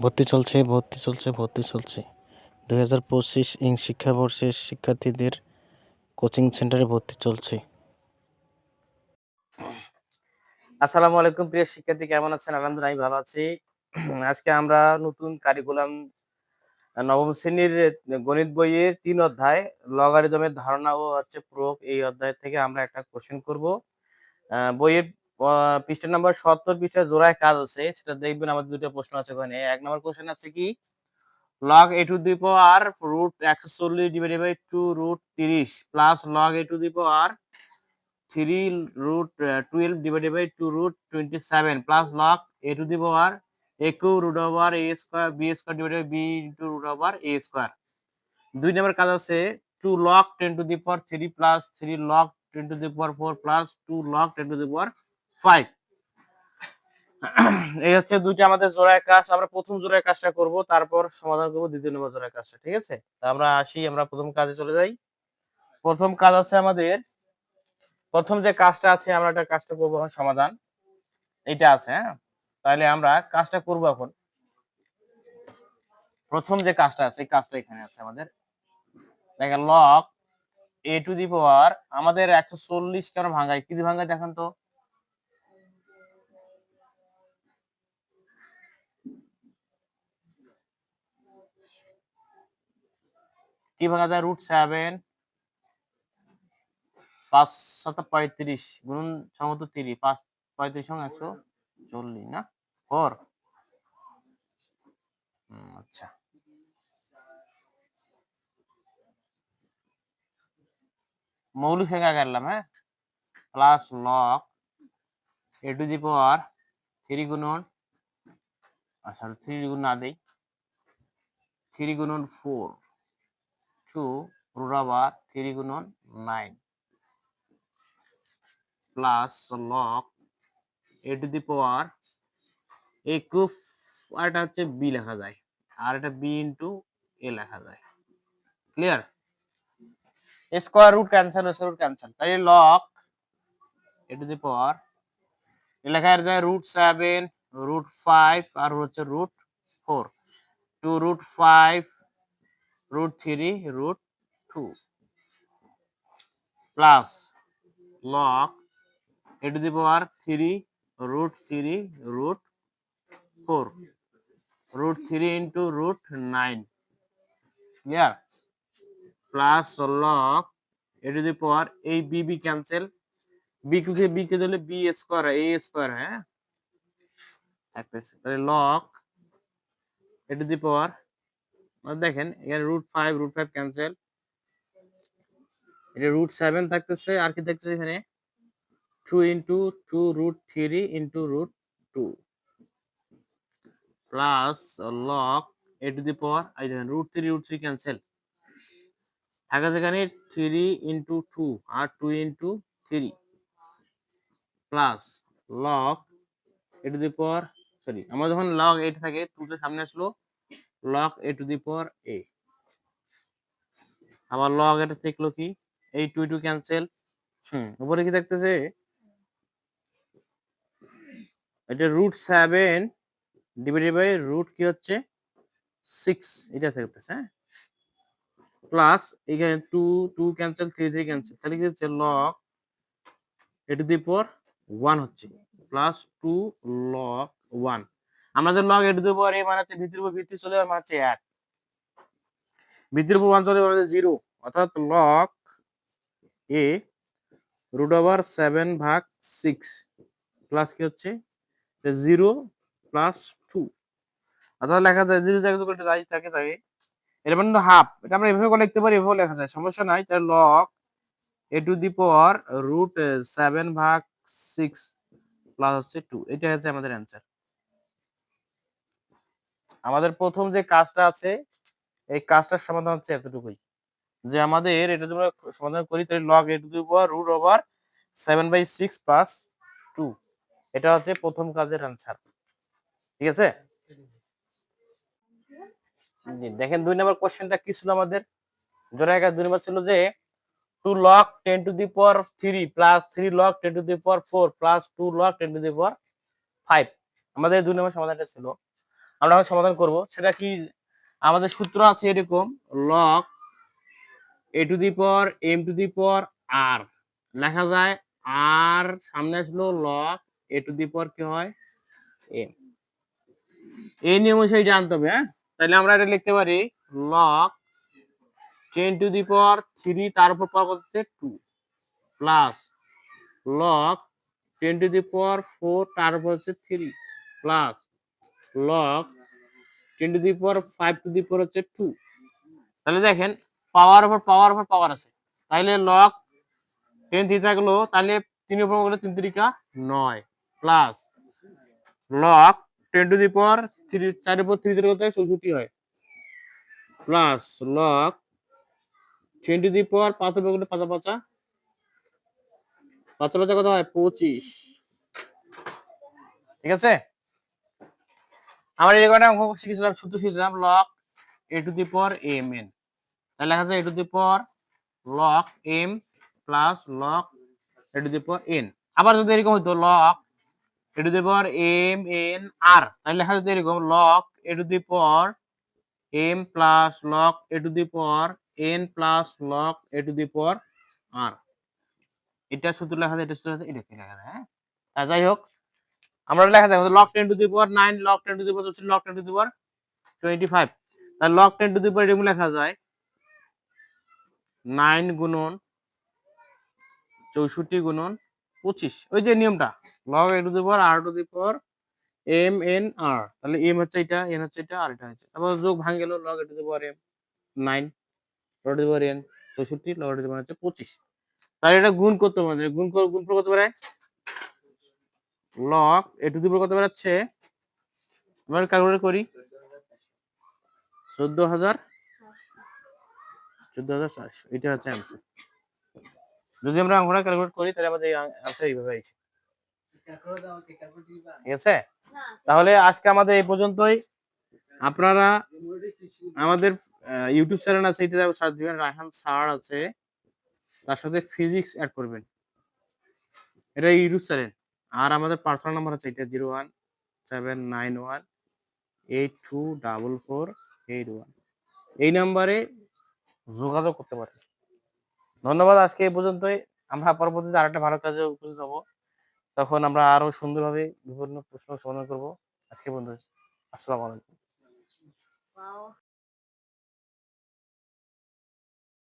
ভর্তি চলছে 2025 শিক্ষাবর্ষের শিক্ষার্থীদের কোচিং সেন্টারে ভর্তি চলছে। আসসালামু আলাইকুম প্রিয় শিক্ষার্থী, কেমন আছেন? আলহামদুলিল্লাহ আমি ভালো আছি। আজকে আমরা নতুন কারিকুলাম নবম শ্রেণীর গণিত বইয়ের ৩ অধ্যায় লগারিদমের ধারণা ও প্রয়োগ, এই অধ্যায় থেকে আমরা একটা কোশ্চেন করব। বইয়ের পৃষ্ঠা নাম্বার ৭০ পৃষ্ঠায় জোড়ায় কাজ আছে, সেটা দেখবেন। আমাদের দুটো প্রশ্ন আছে ওখানে। ১ নম্বর কোশ্চেন আছে কি, log a to the power root 140 divided by 2 root 30 plus log a to the power 3 root 12 divided by 2 root 27 plus log a to the power a cube root over a square b square divided by b into root over a square. 2 নম্বর কাজ আছে 2 log 10 to the power 3 plus 3 log 10 to the power 4 plus 2 log 10 to the power 5. এই হচ্ছে দুইটা আমাদের জোড়ায় কাজ। আমরা প্রথম জোড়ায় কাজটা করব, তারপর সমাধান করব দ্বিতীয় নম্বর জোড়ায় কাজটা। ঠিক আছে, আমরা আসি, আমরা প্রথম কাজে চলে যাই। প্রথম কাজ আছে আমাদের, প্রথম যে কাজটা আছে আমরা একটা কাজটা করবো এখন সমাধান, এটা আছে। হ্যাঁ, তাহলে আমরা কাজটা করব এখন। প্রথম যে কাজটা আছে এই কাজটা এখানে আছে আমাদের। দেখেন, লগ এ টু দি পাওয়ার আমাদের 140 কেন ভাঙায়, কি দিয়ে ভাঙায় দেখেন তো। কি ভাঙা যায়? √7 5 7 35 গুণন সমত 3 5 35 সঙ্গে 140 না 4। আচ্ছা, মৌলিক সংখ্যা গেলাম। হ্যাঁ, plus log a to the power 3 গুণন, আচ্ছা 3 গুণ না দেই, 3 গুণন 4 2 রুট ওভার 3 গুণন 9 plus log a to the power এই কিউব, আর এটা হচ্ছে বি লেখা যায়, আর এটা বি ইন্টু এ লেখা যায়। Clear? Square root cancel, square root cancel, তাই log a to the power লেখা যায় √7 √5 আর হচ্ছে √4 2 √5 √3 √2 plus log a to the power 3 √3 √4 √3 into √9। Clear? Plus log a to the power এই বি বি ক্যান্সেল, বি কে দিলে b square এ square. হ্যাঁ, তাহলে log a to the পাওয়ার দেখেন এখানে √5 ক্যান্সেল, এটা √7 থাকতেছে, আর কি থাকতেছে এখানে 2 into 2 √3 into √2 plus log a to the power এই দেখেন √3 ক্যান্সেল, থাকে যেখানে 3 into 2 আর 2 into 3 plus log a to the power, sorry, আমরা যখন লগ 8 থাকে 2 তে সামনে আসলো, log a to the power a, আবার লগ এটা থাকলো কি এই 2 2 ক্যান্সেল। উপরে কি থাকতেছে, এটা √7 ডিভাইডেড বাই রুট কি হচ্ছে 6, এটা থাকতেছে। হ্যাঁ, প্লাস এখানে 2 2 ক্যান্সেল 3 3 ক্যান্সেল, তাহলে কি হচ্ছে লগ এ টু দি পাওয়ার 1 হচ্ছে প্লাস 2 লগ 1। আমাদের log a to the power a মানে হচ্ছে ভিত্তির উপর ভিত্তি চলে যাবে, মানে হচ্ছে 1, ভিত্তির উপর 1 চলে যাবে 0, অর্থাৎ লগ a √7/6 প্লাস কি হচ্ছে 0 প্লাস 2, অর্থাৎ লেখা যায় 0 জায়গায় যাই থাকে থাকে এর মানে হাফ। এটা আমরা এভাবে লিখতে পারি, এভাবে লেখা যায়, সমস্যা নাই। তাহলে log a to the power √7/6 plus হচ্ছে 2, এটা হচ্ছে আমাদের অ্যান্সার। আমাদের প্রথম যে কাজটা আছে এই কাজটার সমাধান হচ্ছে এতটুকুই, যে আমাদের এটা যদি আমরা সমাধান করি তাহলে log a to the power √7/6 plus 2, এটা হচ্ছে প্রথম কাজের অ্যান্সার। ঠিক আছে, দেখেন 2 নম্বর কোশ্চেনটা কি ছিল আমাদের, জোড়ায় কাজ 2 নম্বর ছিল যে 2 log 10 to the power 3 plus 3 log 10 to the power 4 plus 2 log 10 to the power 5। আমাদের 2 নম্বর সমাধানটা ছিল আমরা এখন সমাধান করব। সেটা কি, আমাদের সূত্র আছে এরকম, log a to the power m to the power r লেখা যায়, আর সামনে আসলো লগ এ টু দি পাওয়ার কি হয় এম। এই নিয়ম অনুযায়ী জানতে হবে। হ্যাঁ, তাহলে আমরা এটা লিখতে পারি লগ 10 টু দি পাওয়ার 3 তার উপর পাওয়ার হচ্ছে 2 plus log 10 to the power 4 তার উপর হচ্ছে 3 plus log 10 to the power 5 to the power হচ্ছে 2। তাহলে দেখেন পাওয়ার উপর পাওয়ার উপর পাওয়ার আছে, তাহলে লগ 10 3 থাকলো, তাহলে 3 উপর গেলে 3 3 9 plus log 10 to the power 3 4 উপর 3 0 করতে 64 হয় plus log 10 to the power 5 উপর গেলে 5 5 5 5 কত হয় 25। ঠিক আছে, আমরা এই কয়টা অঙ্ক শিখেছিলাম, সূত্র শিখেছিলাম log a to the power m n, তাহলে লেখা যায় a to the power log m plus log a to the power n. আবার যদি এরকম হতো log a to the power m n r, তাহলে লেখা যেত এরকম log a to the power m plus log a to the power n plus log a to the power r. এটা সূত্র লেখা যায়, এটা সূত্র লেখা যায়, এটা লেখা যায়। হ্যাঁ, তা যাই হোক, আমরা লেখা যায় log 10 to the power 9 log 10 to the power log 10 to the power 25, তাহলে লগ 10 টু দি পাওয়ার এরকম লেখা যায় 9 গুণন 64 গুণন 25, ওই যে নিয়মটা log a to the power r to the power m n r, তাহলে এম হচ্ছে এটা, এন হচ্ছে এটা, আর এটা হচ্ছে, তারপর যোগ ভাঙ গেল log a to the power m 9 log to the power n 64 log to the power হচ্ছে 25। তাহলে এটা গুণ করতে পারে, গুণ করতে পারে লগ এ টু দি পাওয়ার কত বেরোচ্ছে, আমরা ক্যালকুলেট করি 14,400, এটা হচ্ছে অ্যান্সার। যদি আমরা অঙ্কটা ক্যালকুলেট করি তাহলে আমাদের অ্যান্সার এইভাবে আসে। ঠিক আছে, তাহলে আজকে আমাদের এই পর্যন্তই। আপনারা আমাদের ইউটিউব চ্যানেল আছে, এটা সার্চ দিবেন, রায়হান স্যার আছে, তার সাথে ফিজিক্স অ্যাড করবেন, এটা ইউটিউব চ্যানেল। আর আমাদের পার্সোনাল নাম্বার আছে এটা 01791824481, এই নাম্বারে যোগাযোগ করতে পারেন। ধন্যবাদ, আজকে এই পর্যন্তই। আমরা পরবর্তীতে আরেকটা ভালো কাজে উপস্থিত হব, তখন আমরা আরো সুন্দরভাবে বিভিন্ন প্রশ্ন সমাধান করব। আজকে বন্ধু, আসসালামু আলাইকুম।